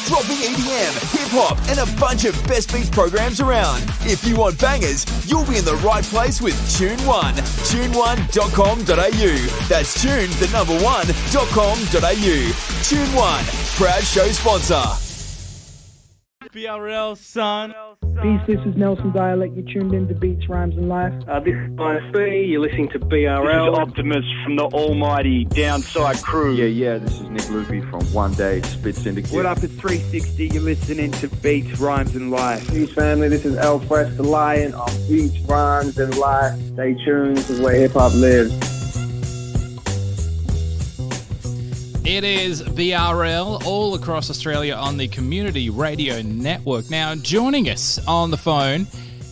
dropping EDM, hip-hop, and a bunch of best beat programs around. If you want bangers, you'll be in the right place with Tune One. Tune1.com.au. That's tune, the number 1.com.au. Tune One, proud show sponsor. BRL, son. Peace, this is Nelson Dialect. You're tuned in to Beats, Rhymes and Life. This is ISB. You're listening to BRL. This is Optimus from the almighty Downside Crew. Yeah, this is Nick Loopy from One Day Spit Syndicate. What up, it's 360. You're listening to Beats, Rhymes and Life. Peace, family. This is El Fresh the Lion on Beats, Rhymes and Life. Stay tuned. This is where hip-hop lives. It is BRL all across Australia on the Community Radio Network. Now, joining us on the phone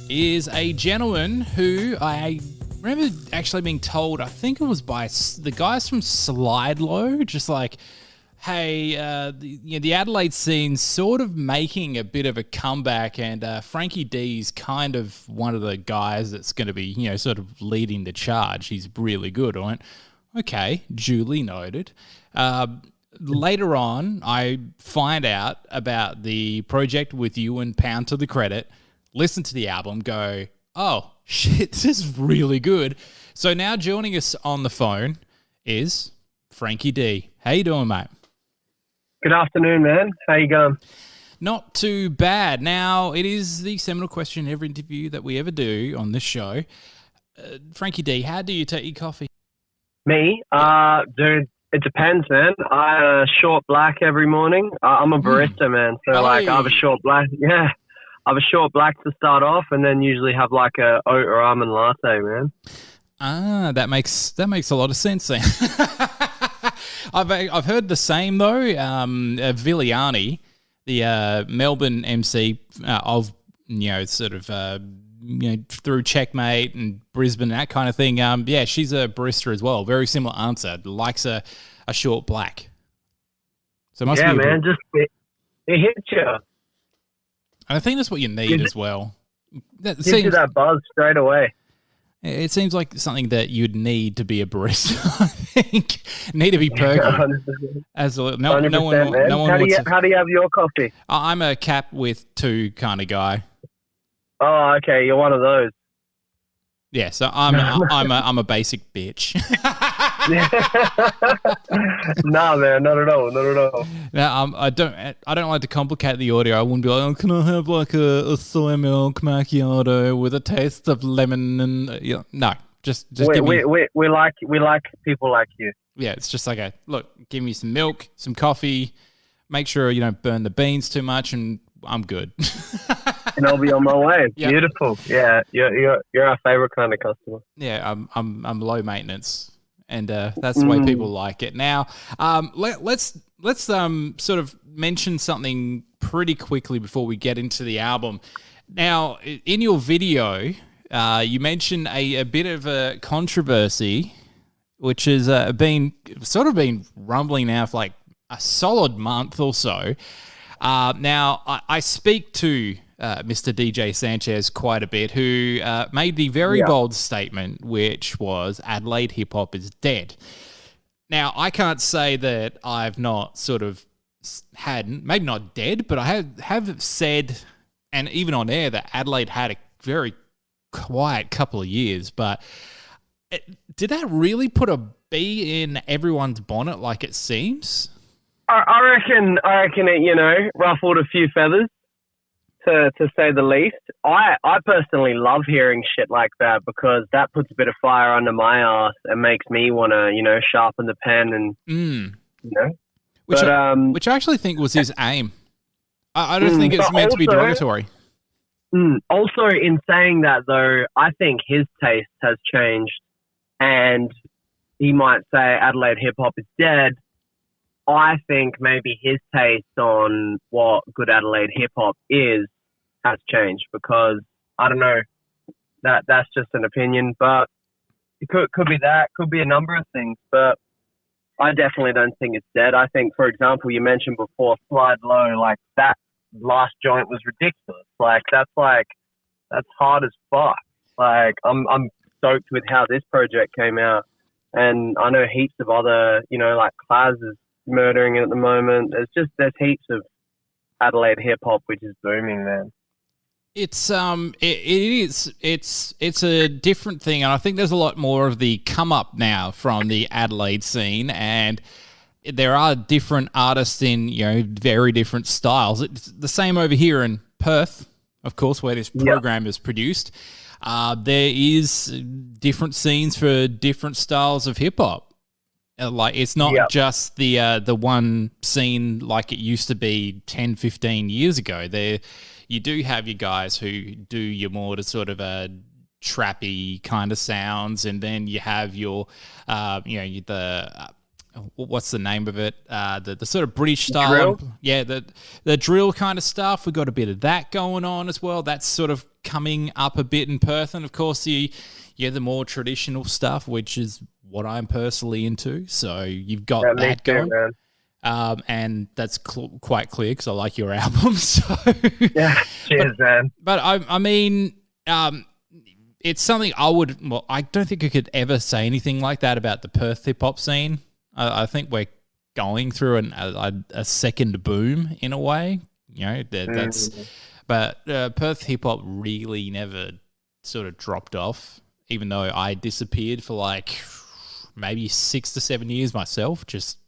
is a gentleman who I remember actually being told, I think it was by the guys from Slide Low, just like, hey, the Adelaide scene's sort of making a bit of a comeback, and Frankie D's kind of one of the guys that's going to be, sort of leading the charge. He's really good. I went, okay, duly noted. Later on, I find out about the project with you and Pound to the Credit, listen to the album, go, oh, shit, this is really good. So now joining us on the phone is Frankie D. How you doing, mate? Good afternoon, man. How you going? Not too bad. Now, it is the seminal question in every interview that we ever do on this show. Frankie D, how do you take your coffee? Me? Dude, it depends, man. I short black every morning. I'm a barista, man. So, I have a short black. Yeah. I have a short black to start off, and then usually have like a oat or almond latte, man. That makes a lot of sense then. I've heard the same though. Viliani, the Melbourne MC of through Checkmate and Brisbane, that kind of thing. She's a barista as well. Very similar answer. Likes a short black. So it must be man. Just it hits you. I think that's what you need as well. Gives you that buzz straight away. It seems like something that you'd need to be a barista. I think need to be perky. Absolutely. No one. How do you have your coffee? I'm a cap with two kind of guy. Oh, okay. You're one of those. Yeah, so I'm a basic bitch. Nah, man, not at all. Now, I don't like to complicate the audio. I wouldn't be like, oh, can I have like a soy milk macchiato with a taste of lemon and no, just give me. We like people like you. Yeah, it's just like give me some milk, some coffee. Make sure you don't burn the beans too much, and I'm good. And I'll be on my way. Yep. Beautiful. Yeah, you're our favorite kind of customer. Yeah, I'm low maintenance, and that's the way people like it. Now, let's sort of mention something pretty quickly before we get into the album. Now, in your video, you mentioned a bit of a controversy, which has been rumbling now for like a solid month or so. Now, I speak to Mr. DJ Sanchez quite a bit, who made the very bold statement, which was Adelaide hip-hop is dead. Now, I can't say that I've not sort of had, maybe not dead, but I have said, and even on air, that Adelaide had a very quiet couple of years, but did that really put a bee in everyone's bonnet like it seems? I reckon it, ruffled a few feathers, to say the least. I personally love hearing shit like that, because that puts a bit of fire under my ass and makes me want to, sharpen the pen and, Which I actually think was his aim. I don't think it's meant to be derogatory. Also, in saying that, though, I think his taste has changed, and he might say Adelaide hip-hop is dead. I think maybe his taste on what good Adelaide hip-hop is has changed, because, I don't know, that's just an opinion, but it could be that, could be a number of things, but I definitely don't think it's dead. I think, for example, you mentioned before Slide Low, like that last joint was ridiculous. That's hard as fuck. Like, I'm stoked with how this project came out, and I know heaps of other, like Claz is murdering it at the moment. There's heaps of Adelaide hip hop, which is booming, man. It's it's a different thing, and I think there's a lot more of the come up now from the Adelaide scene, and there are different artists in very different styles. It's the same over here in Perth, of course, where this program is produced. There is different scenes for different styles of hip hop. Like it's not just the one scene like it used to be 10, 15 years ago. You do have your guys who do your more to sort of trappy kind of sounds, and then you have your what's the name of it? The sort of British style. Drill? The drill kind of stuff. We've got a bit of that going on as well. That's sort of coming up a bit in Perth, and of course the more traditional stuff, which is what I'm personally into. So you've got that going. Man. And that's quite clear because I like your album. So cheers, man. But I mean, it's something I don't think I could ever say anything like that about the Perth hip hop scene. I think we're going through a second boom in a way. But Perth hip hop really never sort of dropped off, even though I disappeared for like maybe 6 to 7 years myself. Just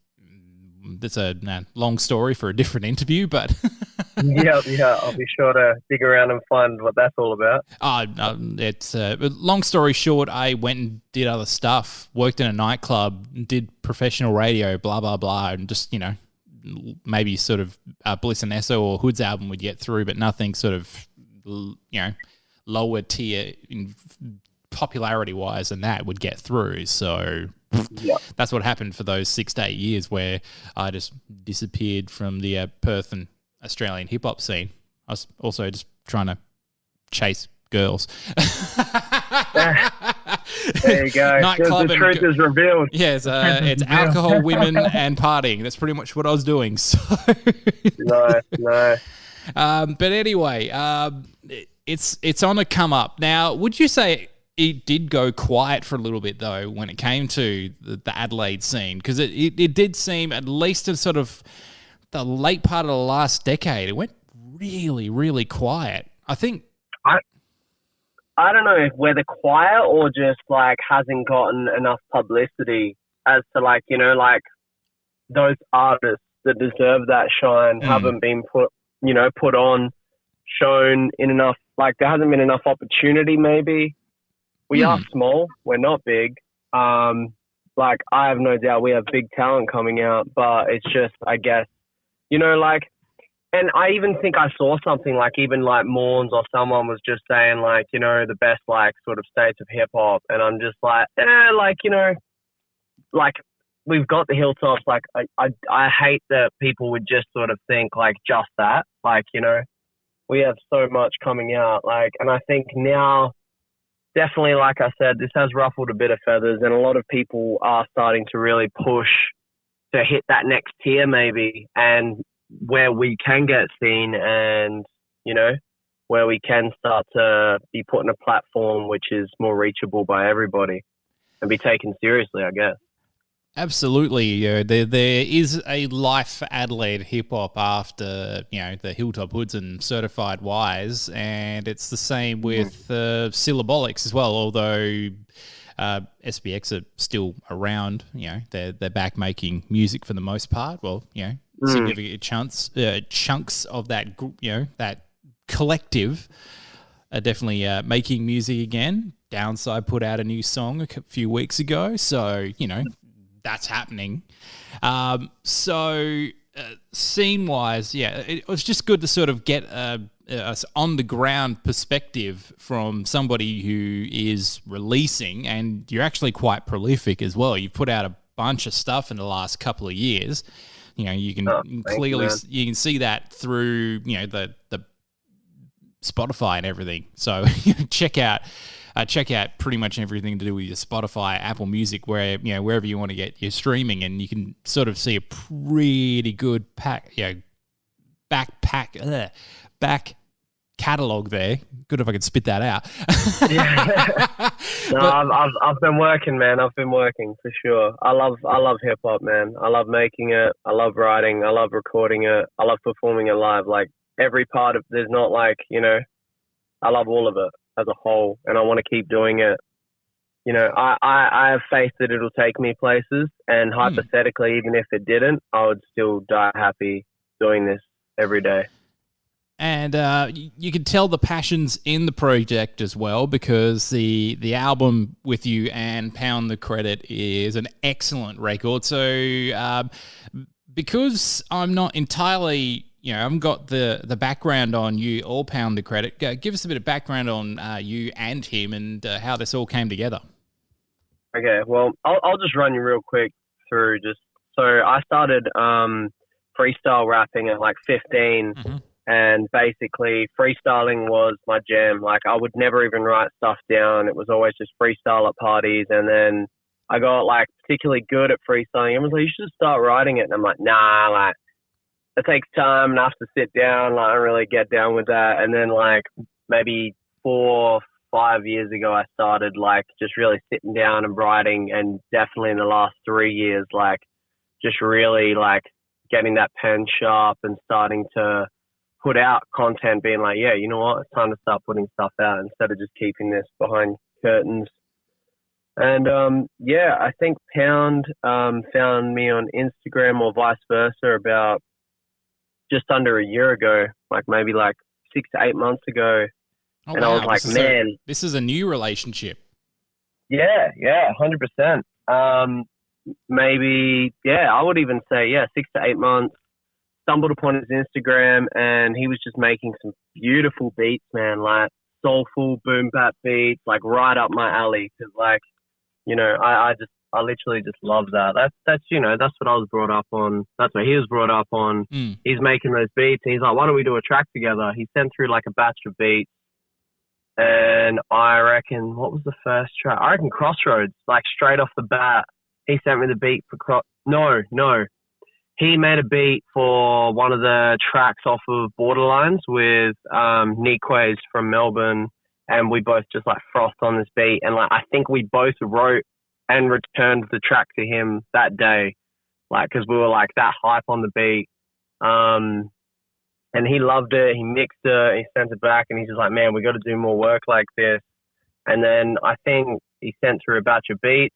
that's a long story for a different interview, but yeah, I'll be sure to dig around and find what that's all about. It's long story short, I went and did other stuff, worked in a nightclub, did professional radio, blah blah blah, and just maybe sort of Bliss and Esso or Hood's album would get through, but nothing sort of lower tier in popularity wise than that would get through. So that's what happened for those 6 to 8 years where I just disappeared from the Perth and Australian hip hop scene. I was also just trying to chase girls. There you go. Nightclub the truth is revealed. Yeah, it's alcohol, women, and partying. That's pretty much what I was doing. So No. But anyway, it's on a come up now. Would you say it did go quiet for a little bit though when it came to the Adelaide scene? Because it did seem, at least in sort of the late part of the last decade, it went really, really quiet. I think. I don't know if whether quiet or just like hasn't gotten enough publicity as to like those artists that deserve that shine haven't been put on, shown in enough. Like there hasn't been enough opportunity. Maybe we are small. We're not big. Like I have no doubt we have big talent coming out, but it's just I guess And I even think I saw something like even like Morns or someone was just saying like, the best like sort of states of hip hop. And I'm just like, like we've got the hilltops. Like I hate that people would just sort of think like just that, like, we have so much coming out. Like, and I think now definitely, like I said, this has ruffled a bit of feathers and a lot of people are starting to really push to hit that next tier maybe. And where we can get seen and, where we can start to be put in a platform which is more reachable by everybody and be taken seriously, I guess. Absolutely. There is a life for Adelaide hip-hop after, the Hilltop Hoods and Certified Wise, and it's the same with Syllabolics as well, although SBX are still around. They're back making music for the most part. Well, significant chunks of that group, that collective are definitely making music again. Downside put out a new song a few weeks ago, so that's happening. So scene wise, it was just good to sort of get a on the ground perspective from somebody who is releasing, and you're actually quite prolific as well. You've put out a bunch of stuff in the last couple of years. You can clearly you can see that through the Spotify and everything. So check out pretty much everything to do with your Spotify, Apple Music, where wherever you want to get your streaming, and you can sort of see a pretty good back catalog there. Good if I could spit that out. No, I've been working, man. I've been working for sure. I love hip hop, man. I love making it. I love writing. I love recording it. I love performing it live. Like every part of there's not like, you know, I love all of it as a whole, and I want to keep doing it. You know, I have faith that it'll take me places, and hypothetically, even if it didn't, I would still die happy doing this every day. And you can tell the passion's in the project as well, because the album with you and Pound the Credit is an excellent record. So because I'm not entirely, you know, I haven't got the background on you or Pound the Credit, give us a bit of background on you and him and how this all came together. Okay, well, I'll just run you real quick through so I started freestyle rapping at like 15. Mm-hmm. And basically, freestyling was my jam. Like, I would never even write stuff down. It was always just freestyle at parties. And then I got, like, particularly good at freestyling. Everyone's like, you should start writing it. And I'm like, nah, like, it takes time and I have to sit down. Like, I don't really get down with that. And then, like, maybe 4 or 5 years ago, I started, like, just really sitting down and writing. And definitely in the last 3 years, like, just really, like, getting that pen sharp and starting to put out content, being like, yeah, you know what, it's time to start putting stuff out instead of just keeping this behind curtains. And yeah, I think Pound found me on Instagram or vice versa about just under a year ago, like maybe like 6 to 8 months ago. Oh, and wow. I was like, man, this is a new relationship. Yeah, 100%. Maybe, yeah, I would even say, 6 to 8 months. Stumbled upon his Instagram, and he was just making some beautiful beats, man, like soulful boom bap beats, like right up my alley. Cause like, you know, I literally just love that. That's you know, that's what I was brought up on. That's what he was brought up on. He's making those beats, and he's like, why don't we do a track together? He sent through like a batch of beats, and I reckon, what was the first track? I reckon Crossroads, like straight off the bat. He sent me the beat for No. He made a beat for one of the tracks off of Borderlines with Nikways from Melbourne, and we both just like frothed on this beat. And like, I think we both wrote and returned the track to him that day, like, because we were like that hype on the beat. And he loved it. He mixed it. He sent it back, and he's just like, man, we got to do more work like this. And then I think he sent through a batch of beats,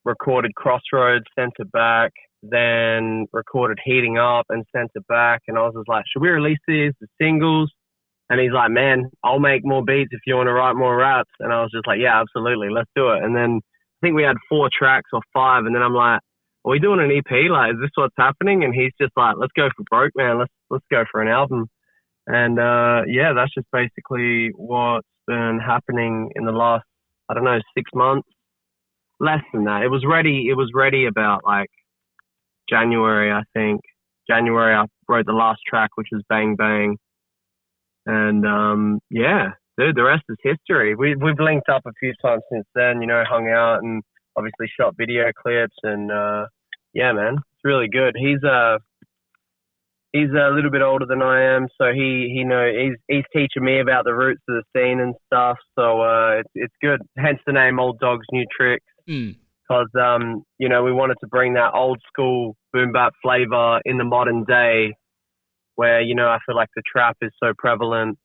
recorded Crossroads, sent it back. Then recorded Heating Up and sent it back, and I was just like, should we release these as singles? And he's like, man, I'll make more beats if you want to write more raps. And I was just like, yeah, absolutely, let's do it. And then I think we had 4 tracks or 5, and then I'm like, are we doing an EP? Like, is this what's happening? And he's just like, let's go for broke, man. Let's go for an album. And yeah, that's just basically what's been happening in the last, I don't know, 6 months. Less than that. It was ready about like January, I think. January, I wrote the last track, which was Bang Bang. And, yeah, dude, the rest is history. We've linked up a few times since then, you know, hung out and obviously shot video clips. And, yeah, man, it's really good. He's a little bit older than I am, so he's teaching me about the roots of the scene and stuff. So it's good. Hence the name Old Dogs, New Tricks. Because, you know, we wanted to bring that old school boom bap flavor in the modern day where, you know, I feel like the trap is so prevalent.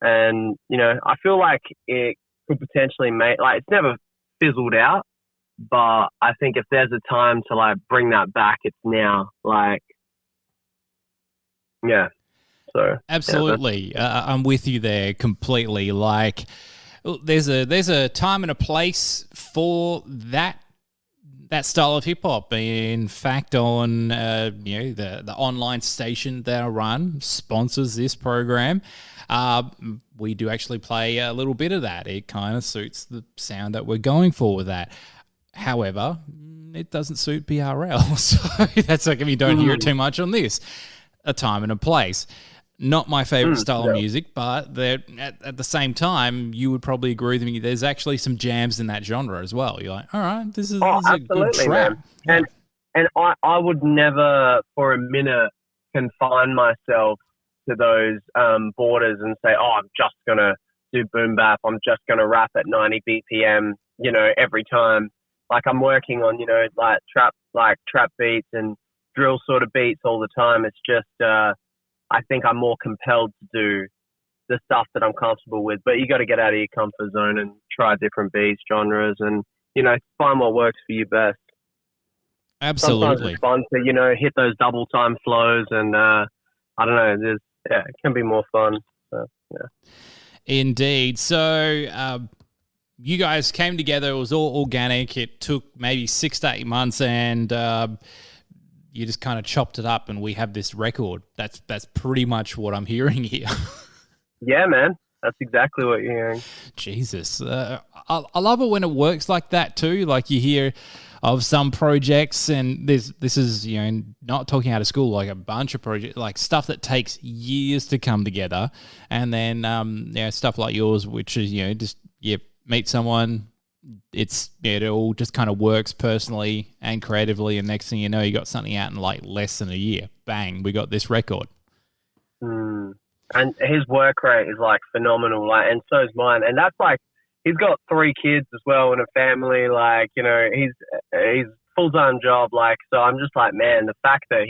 And, you know, I feel like it could potentially make, like, it's never fizzled out, but I think if there's a time to, like, bring that back, it's now. Like, yeah. So absolutely. Yeah, I'm with you there completely. Like, there's a time and a place for that style of hip hop. In fact, on you know, the online station that I run sponsors this program. We do actually play a little bit of that. It kind of suits the sound that we're going for with that. However, it doesn't suit BRL, so that's like if you don't hear it too much on this. A time and a place. Not my favorite style of music, but at the same time, you would probably agree with me. There's actually some jams in that genre as well. You're like, all right, this is a good track. Man. And I would never for a minute confine myself to those borders and say, oh, I'm just going to do boom bap. I'm just going to rap at 90 BPM, every time. Like I'm working on, like trap beats and drill sort of beats all the time. It's just, I think I'm more compelled to do the stuff that I'm comfortable with. But you got to get out of your comfort zone and try different beats, genres, and, find what works for you best. Absolutely. Sometimes it's fun to, hit those double time flows and, I don't know, it can be more fun. So, yeah. Indeed. So, you guys came together. It was all organic. It took maybe 6 to 8 months, and you just kind of chopped it up, and we have this record. That's pretty much what I'm hearing here. Yeah, man. That's exactly what you're hearing. Jesus. I love it when it works like that too. Like you hear of some projects, and this is, not talking out of school, like a bunch of projects, like stuff that takes years to come together. And then, stuff like yours, which is, meet someone, it all just kind of works personally and creatively. And next thing you know, you got something out in like less than a year. Bang, we got this record. And his work rate is like phenomenal, and so is mine. And that's like, he's got 3 kids as well and a family. Like, he's full-time job. Like, so I'm just like, man, the fact that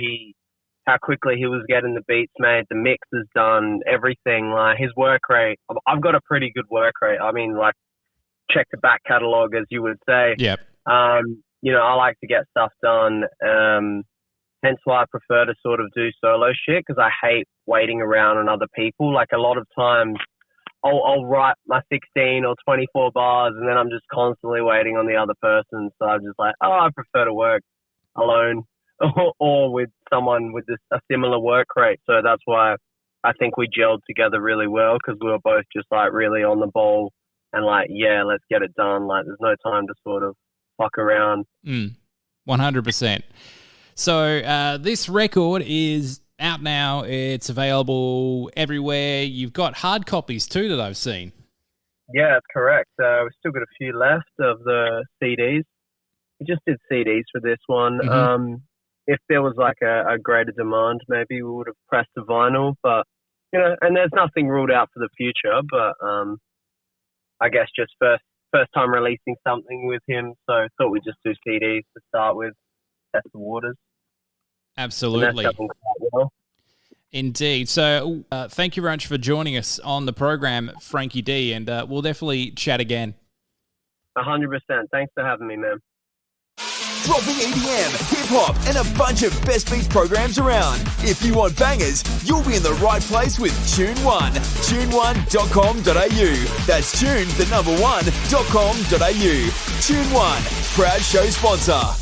how quickly he was getting the beats made, the mixes done, everything. Like his work rate, I've got a pretty good work rate. I mean, like, check the back catalog, as you would say. Yep. I like to get stuff done. Hence why I prefer to sort of do solo shit, because I hate waiting around on other people. Like a lot of times I'll write my 16 or 24 bars and then I'm just constantly waiting on the other person. So I'm just like, I prefer to work alone or with someone with a similar work rate. So that's why I think we gelled together really well, because we were both just like really on the ball and like, yeah, let's get it done. Like there's no time to sort of fuck around. 100%. So this record is out now. It's available everywhere. You've got hard copies too that I've seen. Yeah, that's correct. We've still got a few left of the CDs. We just did CDs for this one. Mm-hmm. If there was like a greater demand, maybe we would have pressed the vinyl. But, and there's nothing ruled out for the future. But I guess just first time releasing something with him. So I thought we'd just do CDs to start with, test the waters. Absolutely. Indeed. So thank you very much for joining us on the program, Frankie D, and we'll definitely chat again. 100%. Thanks for having me, man. Dropping EDM, hip-hop, and a bunch of best beats programs around. If you want bangers, you'll be in the right place with Tune One. Tune1.com.au. That's tune1.com.au. Tune One, proud show sponsor.